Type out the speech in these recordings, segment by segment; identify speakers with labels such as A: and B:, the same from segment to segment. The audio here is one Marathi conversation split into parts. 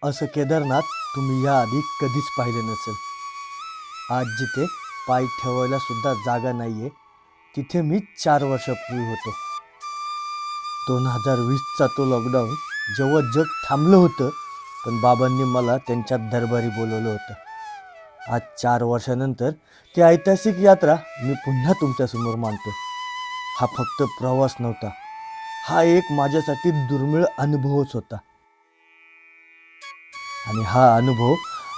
A: असं केदारनाथ तुम्ही याआधी कधीच पाहिलं नसेल. आज जिथे पाय ठेवायला सुद्धा जागा नाहीये, तिथे मी 4 वर्षापूर्वी होतो. 2020चा तो लॉकडाऊन जेव्हा जग थांबलं होतं, पण बाबांनी मला त्यांच्या दरबारी बोलवलं होतं. आज 4 वर्षानंतर ती ऐतिहासिक यात्रा मी पुन्हा तुमच्यासमोर मांडतो. हा फक्त प्रवास नव्हता, हा एक माझ्यासाठी दुर्मिळ अनुभवच होता. आणि हा अनुभव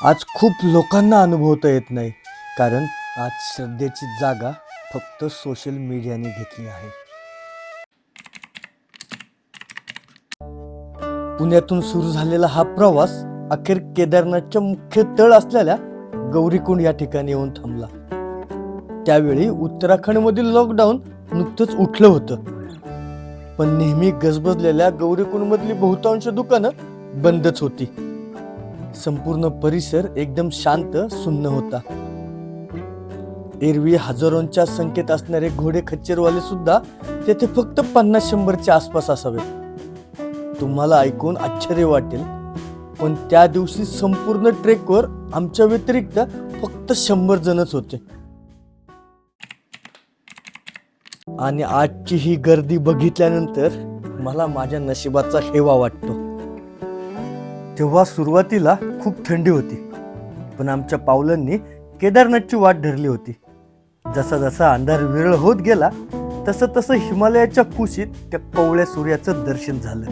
A: आज खूप लोकांना अनुभवता येत नाही, कारण आज श्रद्धेची जागा फक्त सोशल मीडियाने घेतली आहे. पुण्यातून सुरू झालेला हा प्रवास अखेर केदारनाथच्या मुख्य तळ असलेल्या गौरीकुंड या ठिकाणी येऊन थांबला. त्यावेळी उत्तराखंडमधील लॉकडाऊन नुकतंच उठलं होतं, पण नेहमी गजबजलेल्या गौरीकुंडमधली बहुतांश दुकानं बंदच होती. संपूर्ण परिसर एकदम शांत सुन्न होता. एरवी हजारोंच्या संख्येत असणारे घोडे खच्चरवाले सुद्धा तेथे फक्त 50-100च्या आसपास असावे. तुम्हाला ऐकून आश्चर्य वाटेल, पण त्या दिवशी संपूर्ण ट्रेकवर आमच्या व्यतिरिक्त फक्त 100 जणच होते. आणि आजची ही गर्दी बघितल्यानंतर मला माझ्या नशिबाचा हेवा वाटतो. तेव्हा सुरुवातीला खूप थंडी होती, पण आमच्या पावलांनी केदारनाथची वाट धरली होती. जसा जसा अंधार विरळ होत गेला, तसं तसं हिमालयाच्या कुशीत त्या कोवळ्या सूर्याचं दर्शन झालं.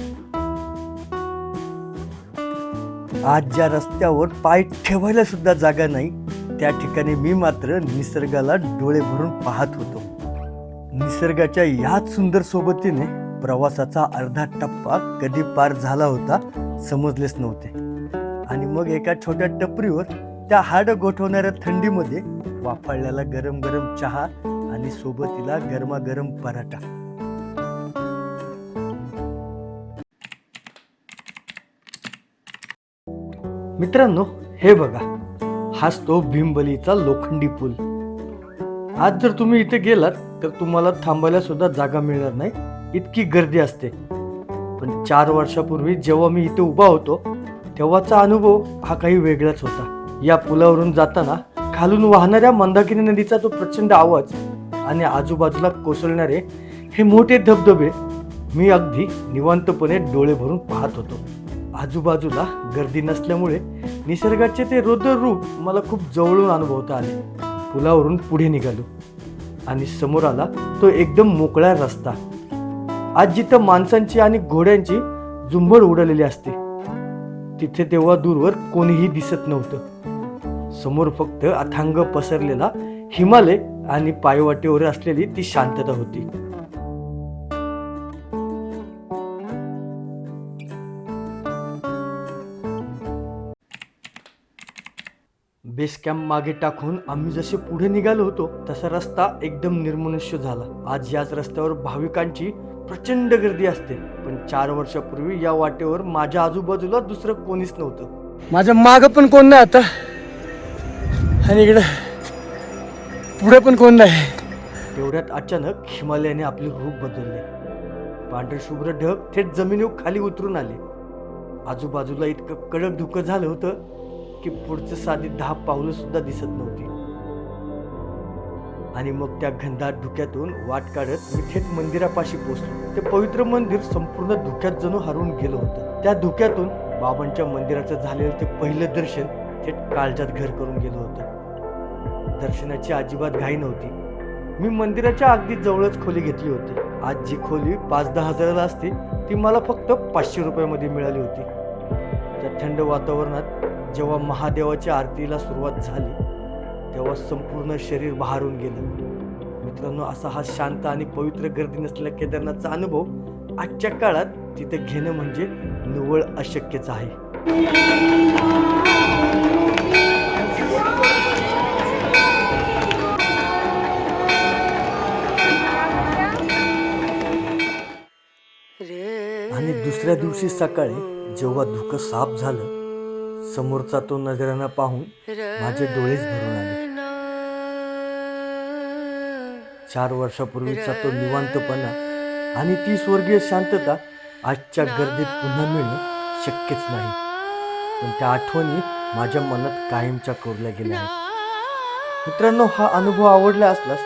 A: आज ज्या रस्त्यावर पाय ठेवायला सुद्धा जागा नाही, त्या ठिकाणी मी मात्र निसर्गाला डोळे भरून पाहत होतो. निसर्गाच्या याच सुंदर सोबतीने प्रवासाचा अर्धा टप्पा कधी पार झाला होता समजलेच नव्हते. आणि मग एका छोट्या टपरीवर त्या हाडं गोठवणाऱ्या थंडीमध्ये वाफाळलेला गरम गरम चहा आणि सोबतीला गरमागरम पराठा. मित्रांनो, हे बघा, हाच तो भीमबलीचा लोखंडी पूल. आज जर तुम्ही इथे गेलात तर तुम्हाला थांबायला सुद्धा जागा मिळणार नाही, इतकी गर्दी असते. पण 4 वर्षापूर्वी जेव्हा मी इथे उभा होतो, तेव्हाचा अनुभव हा काही वेगळाच होता. या पुलावरून जाताना खालून वाहणाऱ्या मंदाकिनी नदीचा तो प्रचंड आवाज आणि आजूबाजूला कोसळणारे हे मोठे धबधबे मी अगदी निवांतपणे डोळे भरून पाहत होतो. आजूबाजूला गर्दी नसल्यामुळे निसर्गाचे ते रौद्र रूप मला खूप जवळून अनुभवता आले. पुलावरून पुढे निघालो आणि समोर आला तो एकदम मोकळा रस्ता. आज जिथं माणसांची आणि घोड्यांची झुंबड उडलेली असते, तिथे तेव्हा दूरवर कोणीही दिसत नव्हतं. समोर फक्त अथांग पसरलेला हिमालय आणि पायवाटेवर असलेली ती शांतता होती. बेस कॅम्प मागे टाकून आम्ही जसे पुढे निघालो होतो, तसा रस्ता एकदम निर्मनुष्य झाला. आज याच रस्त्यावर भाविकांची प्रचंड गर्दी असते, पण 4 वर्षापूर्वी या वाटेवर माझ्या आजूबाजूला दुसरं कोणीच नव्हतं. माझ्या मागं पण कोण नाही आता, आणि इकडे पुढे पण कोण नाही. तेवढ्यात अचानक हिमालयाने आपले रूप बदलले. पांढरे शुभ्र ढग थेट जमिनीवर खाली उतरून आले. आजूबाजूला इतकं कडक धुकं झालं होतं की पुढचं साधी 10 पावलं सुद्धा दिसत नव्हती. आणि मग त्या घनदाट धुक्यातून वाट काढत मी थेट मंदिरापाशी पोहोचलो. ते पवित्र मंदिर संपूर्ण धुक्यात जणू हरवून गेलं होतं. त्या धुक्यातून बाबांच्या मंदिराचं झालेलं ते पहिलं दर्शन थेट काळजात घर करून गेलं होतं. दर्शनाची अजिबात घाई नव्हती. मी मंदिराच्या अगदी जवळच खोली घेतली होती. आज जी खोली 5-10 हजाराला असते, ती मला फक्त 500 रुपयामध्ये मिळाली होती. त्या थंड वातावरणात जेव्हा महादेवाच्या आरतीला सुरुवात झाली, तेव्हा संपूर्ण शरीर बहारून गेलं. मित्रांनो, असा हा शांत आणि पवित्र गर्दी नसलेल्या केदारनाथचा अनुभव आजच्या काळात तिथे घेणं म्हणजे निव्वळ अशक्यच आहे. आणि दुसऱ्या दिवशी सकाळी जेव्हा धुकं साफ झालं, समोरचा तो नजराना पाहून माझे डोळेच भरून आले. 4 वर्षापूर्वीचा तो निवांतपणा आणि ती स्वर्गीय शांतता आजच्या गर्दीत पुन्हा मिळणं शक्यच नाही. पण त्या आठवणी माझ्या मनात कायमच्या कोरल्या गेल्या आहेत. मित्रांनो, हा अनुभव आवडला असल्यास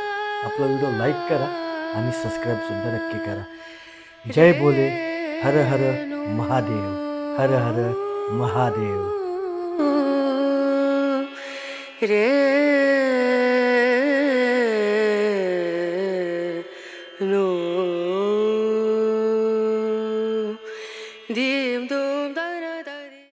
A: आपला व्हिडिओ लाईक करा आणि सबस्क्राईब सुद्धा नक्की करा. जय बोले, हर हर महादेव, हर हर महादेव.
B: रे नो दीम दो